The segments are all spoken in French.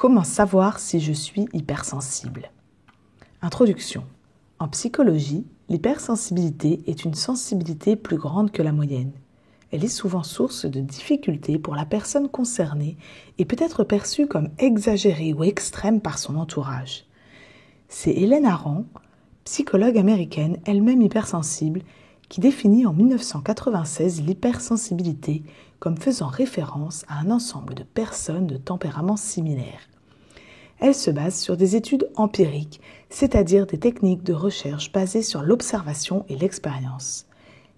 Comment savoir si je suis hypersensible ? Introduction. En psychologie, l'hypersensibilité est une sensibilité plus grande que la moyenne. Elle est souvent source de difficultés pour la personne concernée et peut être perçue comme exagérée ou extrême par son entourage. C'est Hélène Arendt, psychologue américaine, elle-même hypersensible, qui définit en 1996 l'hypersensibilité comme faisant référence à un ensemble de personnes de tempéraments similaires. Elle se base sur des études empiriques, c'est-à-dire des techniques de recherche basées sur l'observation et l'expérience.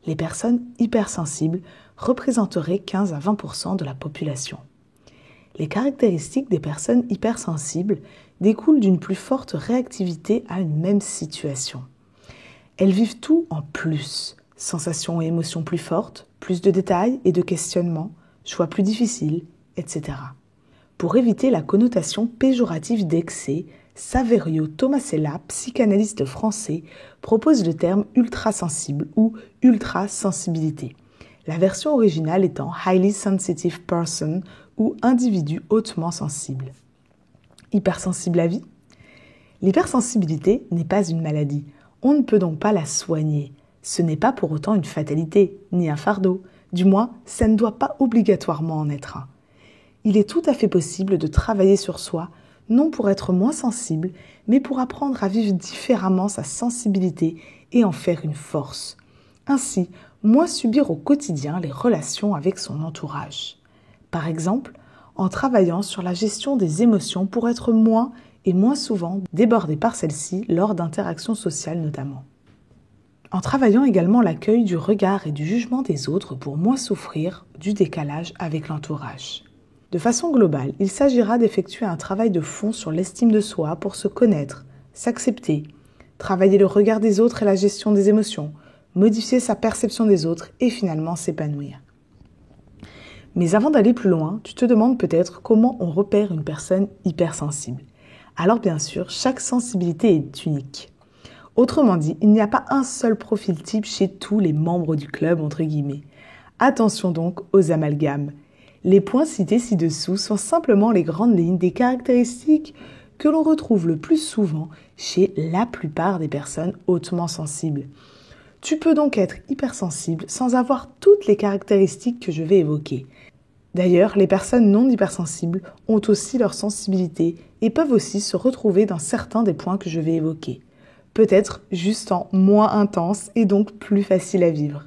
Les personnes hypersensibles représenteraient 15 à 20% de la population. Les caractéristiques des personnes hypersensibles découlent d'une plus forte réactivité à une même situation. Elles vivent tout en plus, sensations et émotions plus fortes, plus de détails et de questionnements, choix plus difficiles, etc. Pour éviter la connotation péjorative d'excès, Saverio Tomasella, psychanalyste français, propose le terme ultrasensible ou ultrasensibilité, la version originale étant highly sensitive person ou individu hautement sensible. Hypersensible à vie ? L'hypersensibilité n'est pas une maladie. On ne peut donc pas la soigner. Ce n'est pas pour autant une fatalité, ni un fardeau. Du moins, ça ne doit pas obligatoirement en être un. Il est tout à fait possible de travailler sur soi, non pour être moins sensible, mais pour apprendre à vivre différemment sa sensibilité et en faire une force. Ainsi, moins subir au quotidien les relations avec son entourage. Par exemple, en travaillant sur la gestion des émotions pour être moins et moins souvent débordé par celles-ci lors d'interactions sociales notamment. En travaillant également l'accueil du regard et du jugement des autres pour moins souffrir du décalage avec l'entourage. De façon globale, il s'agira d'effectuer un travail de fond sur l'estime de soi pour se connaître, s'accepter, travailler le regard des autres et la gestion des émotions, modifier sa perception des autres et finalement s'épanouir. Mais avant d'aller plus loin, tu te demandes peut-être comment on repère une personne hypersensible. Alors bien sûr, chaque sensibilité est unique. Autrement dit, il n'y a pas un seul profil type chez tous les membres du club, entre guillemets. Attention donc aux amalgames. Les points cités ci-dessous sont simplement les grandes lignes des caractéristiques que l'on retrouve le plus souvent chez la plupart des personnes hautement sensibles. Tu peux donc être hypersensible sans avoir toutes les caractéristiques que je vais évoquer. D'ailleurs, les personnes non hypersensibles ont aussi leur sensibilité et peuvent aussi se retrouver dans certains des points que je vais évoquer. Peut-être juste en moins intense et donc plus facile à vivre.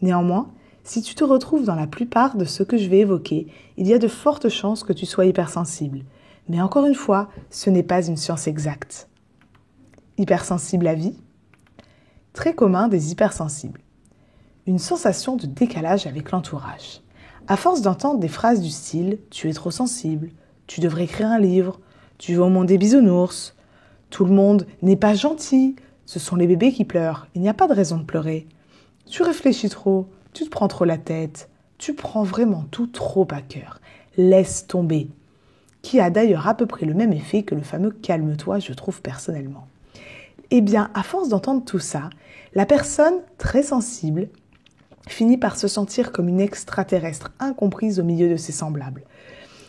Néanmoins, si tu te retrouves dans la plupart de ce que je vais évoquer, il y a de fortes chances que tu sois hypersensible. Mais encore une fois, ce n'est pas une science exacte. Hypersensible à vie ? Très commun des hypersensibles. Une sensation de décalage avec l'entourage. À force d'entendre des phrases du style « tu es trop sensible »,« tu devrais écrire un livre »,« tu veux au monde des bisounours »,« tout le monde n'est pas gentil »,« ce sont les bébés qui pleurent, il n'y a pas de raison de pleurer »,« tu réfléchis trop »,« tu te prends trop la tête »,« tu prends vraiment tout trop à cœur »,« laisse tomber », qui a d'ailleurs à peu près le même effet que le fameux « calme-toi », je trouve personnellement. Eh bien, à force d'entendre tout ça, la personne très sensible finit par se sentir comme une extraterrestre incomprise au milieu de ses semblables.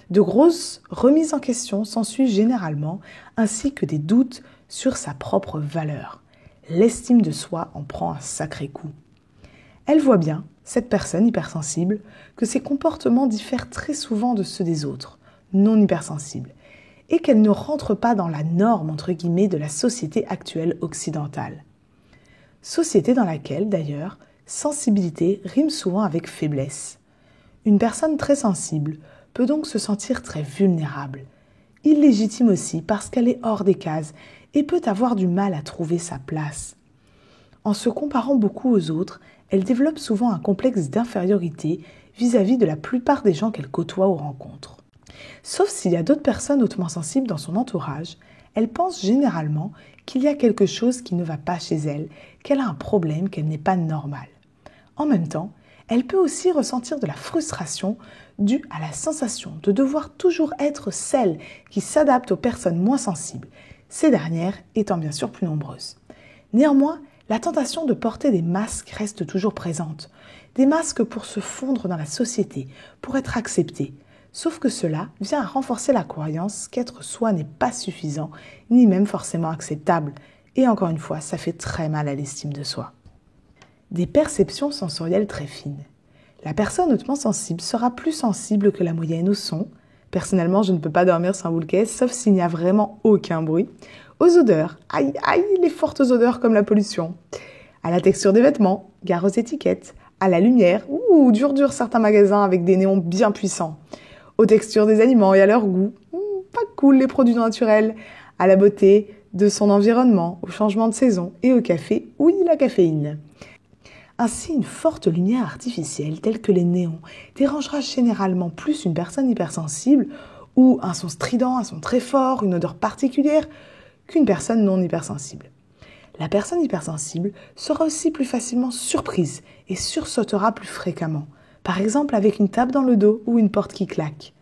De grosses remises en question s'ensuivent généralement, ainsi que des doutes sur sa propre valeur. L'estime de soi en prend un sacré coup. Elle voit bien, cette personne hypersensible, que ses comportements diffèrent très souvent de ceux des autres, non hypersensibles, et qu'elle ne rentre pas dans la norme, entre guillemets, de la société actuelle occidentale. Société dans laquelle, d'ailleurs, sensibilité rime souvent avec faiblesse. Une personne très sensible peut donc se sentir très vulnérable, illégitime aussi parce qu'elle est hors des cases et peut avoir du mal à trouver sa place. En se comparant beaucoup aux autres, elle développe souvent un complexe d'infériorité vis-à-vis de la plupart des gens qu'elle côtoie ou rencontre. Sauf s'il y a d'autres personnes hautement sensibles dans son entourage, elle pense généralement qu'il y a quelque chose qui ne va pas chez elle, qu'elle a un problème, qu'elle n'est pas normale. En même temps, elle peut aussi ressentir de la frustration due à la sensation de devoir toujours être celle qui s'adapte aux personnes moins sensibles, ces dernières étant bien sûr plus nombreuses. Néanmoins, la tentation de porter des masques reste toujours présente. Des masques pour se fondre dans la société, pour être acceptée. Sauf que cela vient à renforcer la croyance qu'être soi n'est pas suffisant, ni même forcément acceptable. Et encore une fois, ça fait très mal à l'estime de soi. Des perceptions sensorielles très fines. La personne hautement sensible sera plus sensible que la moyenne au son. Personnellement, je ne peux pas dormir sans boule caisse, sauf s'il n'y a vraiment aucun bruit. Aux odeurs, aïe aïe, les fortes odeurs comme la pollution. À la texture des vêtements, gare aux étiquettes. À la lumière, dur certains magasins avec des néons bien puissants. Aux textures des aliments et à leur goût, pas cool les produits naturels. À la beauté de son environnement, au changement de saison et au café, oui la caféine. Ainsi, une forte lumière artificielle telle que les néons dérangera généralement plus une personne hypersensible ou un son strident, un son très fort, une odeur particulière qu'une personne non hypersensible. La personne hypersensible sera aussi plus facilement surprise et sursautera plus fréquemment, par exemple avec une tape dans le dos ou une porte qui claque.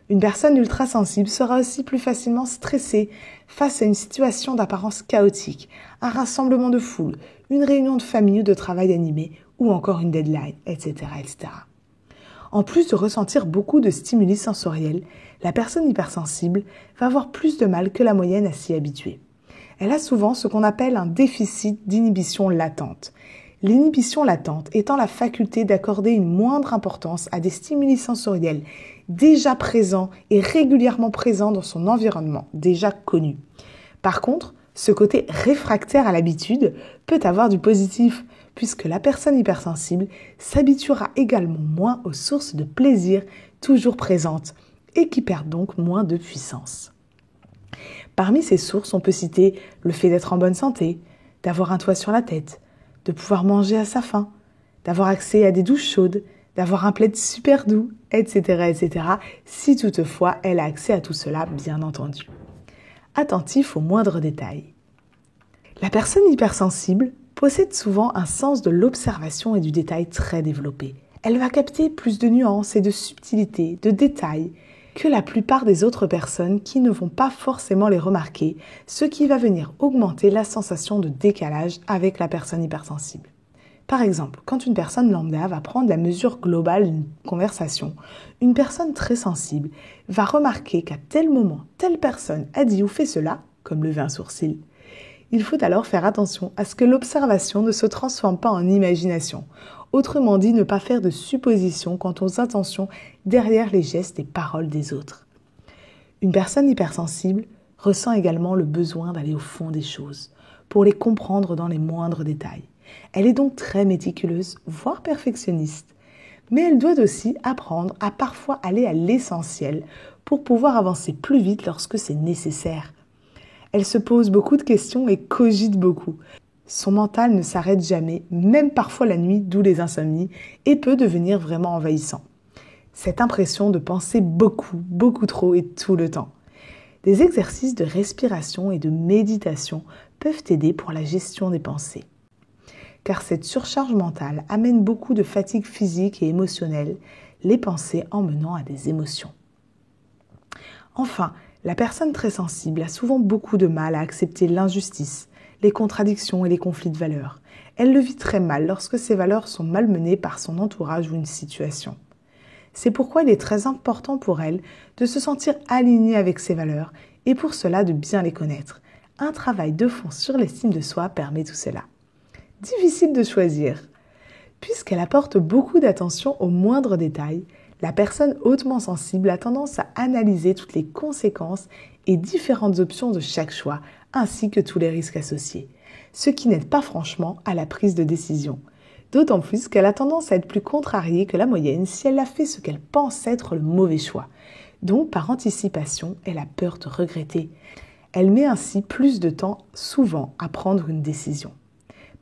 Une personne ultra-sensible sera aussi plus facilement stressée face à une situation d'apparence chaotique, un rassemblement de foule, une réunion de famille ou de travail animée ou encore une deadline, etc., etc. En plus de ressentir beaucoup de stimuli sensoriels, la personne hypersensible va avoir plus de mal que la moyenne à s'y habituer. Elle a souvent ce qu'on appelle un déficit d'inhibition latente. L'inhibition latente étant la faculté d'accorder une moindre importance à des stimuli sensoriels déjà présents et régulièrement présents dans son environnement, déjà connu. Par contre, ce côté réfractaire à l'habitude peut avoir du positif, puisque la personne hypersensible s'habituera également moins aux sources de plaisir toujours présentes et qui perdent donc moins de puissance. Parmi ces sources, on peut citer le fait d'être en bonne santé, d'avoir un toit sur la tête, de pouvoir manger à sa faim, d'avoir accès à des douches chaudes, d'avoir un plaid super doux, etc., etc., si toutefois elle a accès à tout cela, bien entendu. Attentif aux moindres détails. La personne hypersensible possède souvent un sens de l'observation et du détail très développé. Elle va capter plus de nuances et de subtilités, de détails, que la plupart des autres personnes qui ne vont pas forcément les remarquer, ce qui va venir augmenter la sensation de décalage avec la personne hypersensible. Par exemple, quand une personne lambda va prendre la mesure globale d'une conversation, une personne très sensible va remarquer qu'à tel moment, telle personne a dit ou fait cela, comme lever un sourcil. Il faut alors faire attention à ce que l'observation ne se transforme pas en imagination. Autrement dit, ne pas faire de suppositions quant aux intentions derrière les gestes et paroles des autres. Une personne hypersensible ressent également le besoin d'aller au fond des choses, pour les comprendre dans les moindres détails. Elle est donc très méticuleuse, voire perfectionniste. Mais elle doit aussi apprendre à parfois aller à l'essentiel pour pouvoir avancer plus vite lorsque c'est nécessaire. Elle se pose beaucoup de questions et cogite beaucoup. Son mental ne s'arrête jamais, même parfois la nuit, d'où les insomnies, et peut devenir vraiment envahissant. Cette impression de penser beaucoup, beaucoup trop et tout le temps. Des exercices de respiration et de méditation peuvent aider pour la gestion des pensées. Car cette surcharge mentale amène beaucoup de fatigue physique et émotionnelle, les pensées emmenant à des émotions. Enfin, la personne très sensible a souvent beaucoup de mal à accepter l'injustice, les contradictions et les conflits de valeurs. Elle le vit très mal lorsque ces valeurs sont malmenées par son entourage ou une situation. C'est pourquoi il est très important pour elle de se sentir alignée avec ses valeurs et pour cela de bien les connaître. Un travail de fond sur l'estime de soi permet tout cela. Difficile de choisir. Puisqu'elle apporte beaucoup d'attention aux moindres détails, la personne hautement sensible a tendance à analyser toutes les conséquences et différentes options de chaque choix, ainsi que tous les risques associés, ce qui n'aide pas franchement à la prise de décision. D'autant plus qu'elle a tendance à être plus contrariée que la moyenne si elle a fait ce qu'elle pense être le mauvais choix. Donc, par anticipation, elle a peur de regretter. Elle met ainsi plus de temps, souvent, à prendre une décision.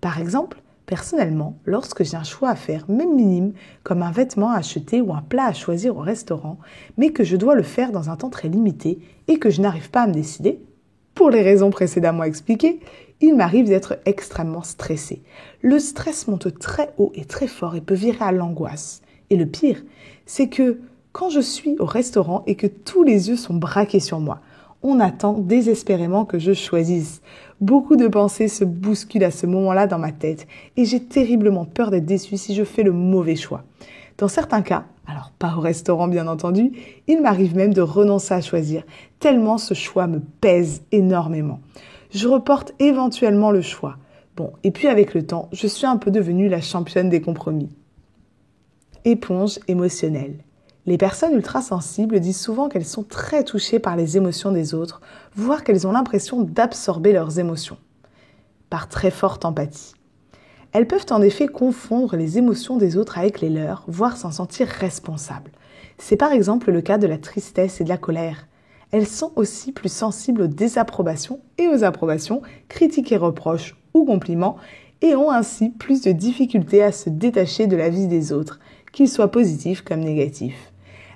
Par exemple, personnellement, lorsque j'ai un choix à faire, même minime, comme un vêtement à acheter ou un plat à choisir au restaurant, mais que je dois le faire dans un temps très limité et que je n'arrive pas à me décider, pour les raisons précédemment expliquées, il m'arrive d'être extrêmement stressée. Le stress monte très haut et très fort et peut virer à l'angoisse. Et le pire, c'est que quand je suis au restaurant et que tous les yeux sont braqués sur moi, on attend désespérément que je choisisse. Beaucoup de pensées se bousculent à ce moment-là dans ma tête et j'ai terriblement peur d'être déçue si je fais le mauvais choix. Dans certains cas, alors pas au restaurant bien entendu, il m'arrive même de renoncer à choisir, tellement ce choix me pèse énormément. Je reporte éventuellement le choix. Bon, et puis avec le temps, je suis un peu devenue la championne des compromis. Éponge émotionnelle. Les personnes ultra-sensibles disent souvent qu'elles sont très touchées par les émotions des autres, voire qu'elles ont l'impression d'absorber leurs émotions, par très forte empathie. Elles peuvent en effet confondre les émotions des autres avec les leurs, voire s'en sentir responsables. C'est par exemple le cas de la tristesse et de la colère. Elles sont aussi plus sensibles aux désapprobations et aux approbations, critiques et reproches ou compliments, et ont ainsi plus de difficultés à se détacher de la vie des autres, qu'ils soient positifs comme négatifs.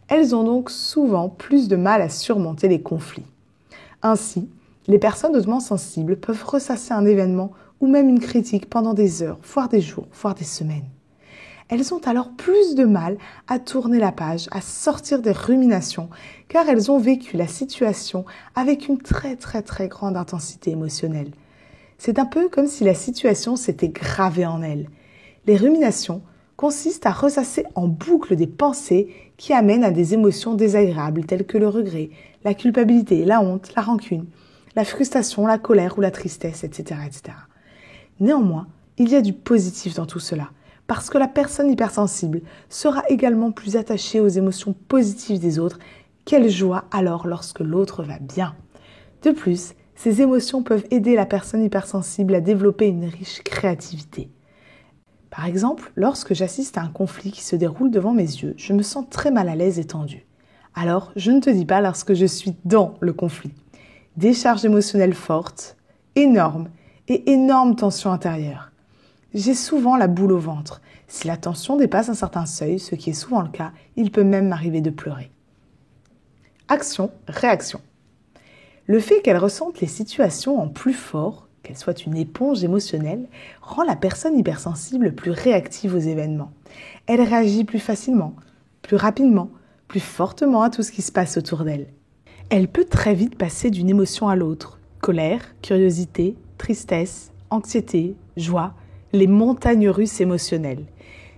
Elles ont donc souvent plus de mal à surmonter les conflits. Ainsi, les personnes hautement sensibles peuvent ressasser un événement ou même une critique pendant des heures, voire des jours, voire des semaines. Elles ont alors plus de mal à tourner la page, à sortir des ruminations, car elles ont vécu la situation avec une très grande intensité émotionnelle. C'est un peu comme si la situation s'était gravée en elles. Les ruminations consistent à ressasser en boucle des pensées qui amènent à des émotions désagréables telles que le regret, la culpabilité, la honte, la rancune, la frustration, la colère ou la tristesse, etc., etc. Néanmoins, il y a du positif dans tout cela, parce que la personne hypersensible sera également plus attachée aux émotions positives des autres qu'elle joie alors lorsque l'autre va bien. De plus, ces émotions peuvent aider la personne hypersensible à développer une riche créativité. Par exemple, lorsque j'assiste à un conflit qui se déroule devant mes yeux, je me sens très mal à l'aise et tendue. Alors, je ne te dis pas lorsque je suis dans le conflit. Décharge émotionnelle forte, énorme et énorme tension intérieure. J'ai souvent la boule au ventre. Si la tension dépasse un certain seuil, ce qui est souvent le cas, il peut même m'arriver de pleurer. Action, réaction. Le fait qu'elle ressente les situations en plus fort, qu'elle soit une éponge émotionnelle, rend la personne hypersensible plus réactive aux événements. Elle réagit plus facilement, plus rapidement, plus fortement à tout ce qui se passe autour d'elle. Elle peut très vite passer d'une émotion à l'autre. Colère, curiosité, tristesse, anxiété, joie, les montagnes russes émotionnelles.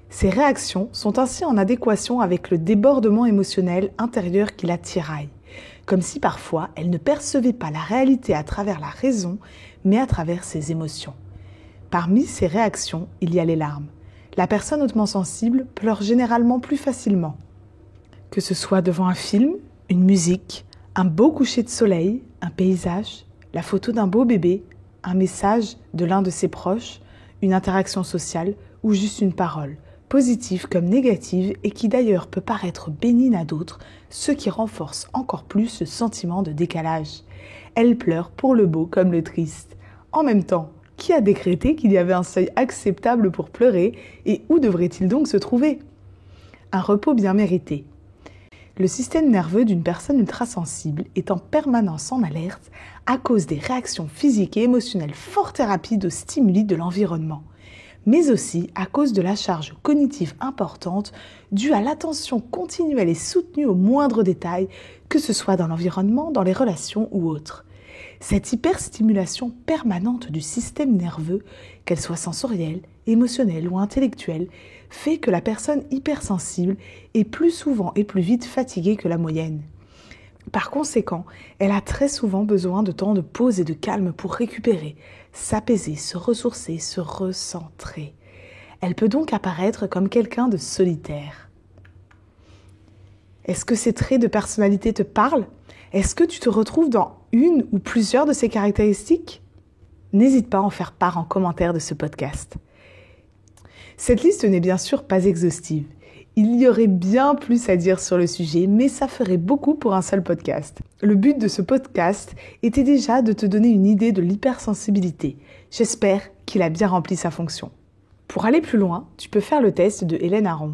Ces réactions sont ainsi en adéquation avec le débordement émotionnel intérieur qui la tiraille, comme si parfois elle ne percevait pas la réalité à travers la raison, mais à travers ses émotions. Parmi ces réactions, il y a les larmes. La personne hautement sensible pleure généralement plus facilement. Que ce soit devant un film, une musique, un beau coucher de soleil, un paysage, la photo d'un beau bébé, un message de l'un de ses proches, une interaction sociale ou juste une parole, positive comme négative et qui d'ailleurs peut paraître bénigne à d'autres, ce qui renforce encore plus ce sentiment de décalage. Elle pleure pour le beau comme le triste. En même temps, qui a décrété qu'il y avait un seuil acceptable pour pleurer et où devrait-il donc se trouver ? Un repos bien mérité. Le système nerveux d'une personne ultrasensible est en permanence en alerte à cause des réactions physiques et émotionnelles fortes et rapides aux stimuli de l'environnement, mais aussi à cause de la charge cognitive importante due à l'attention continuelle et soutenue aux moindres détails, que ce soit dans l'environnement, dans les relations ou autres. Cette hyperstimulation permanente du système nerveux, qu'elle soit sensorielle, émotionnelle ou intellectuelle, fait que la personne hypersensible est plus souvent et plus vite fatiguée que la moyenne. Par conséquent, elle a très souvent besoin de temps de pause et de calme pour récupérer, s'apaiser, se ressourcer, se recentrer. Elle peut donc apparaître comme quelqu'un de solitaire. Est-ce que ces traits de personnalité te parlent ? Est-ce que tu te retrouves dans une ou plusieurs de ces caractéristiques ? N'hésite pas à en faire part en commentaire de ce podcast. Cette liste n'est bien sûr pas exhaustive. Il y aurait bien plus à dire sur le sujet, mais ça ferait beaucoup pour un seul podcast. Le but de ce podcast était déjà de te donner une idée de l'hypersensibilité. J'espère qu'il a bien rempli sa fonction. Pour aller plus loin, tu peux faire le test de Hélène Aron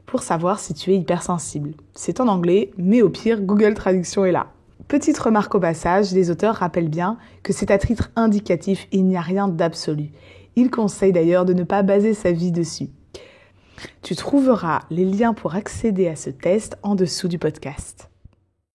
pour savoir si tu es hypersensible. C'est en anglais, mais au pire, Google Traduction est là. Petite remarque au passage, les auteurs rappellent bien que c'est à titre indicatif et il n'y a rien d'absolu. Ils conseillent d'ailleurs de ne pas baser sa vie dessus. Tu trouveras les liens pour accéder à ce test en dessous du podcast.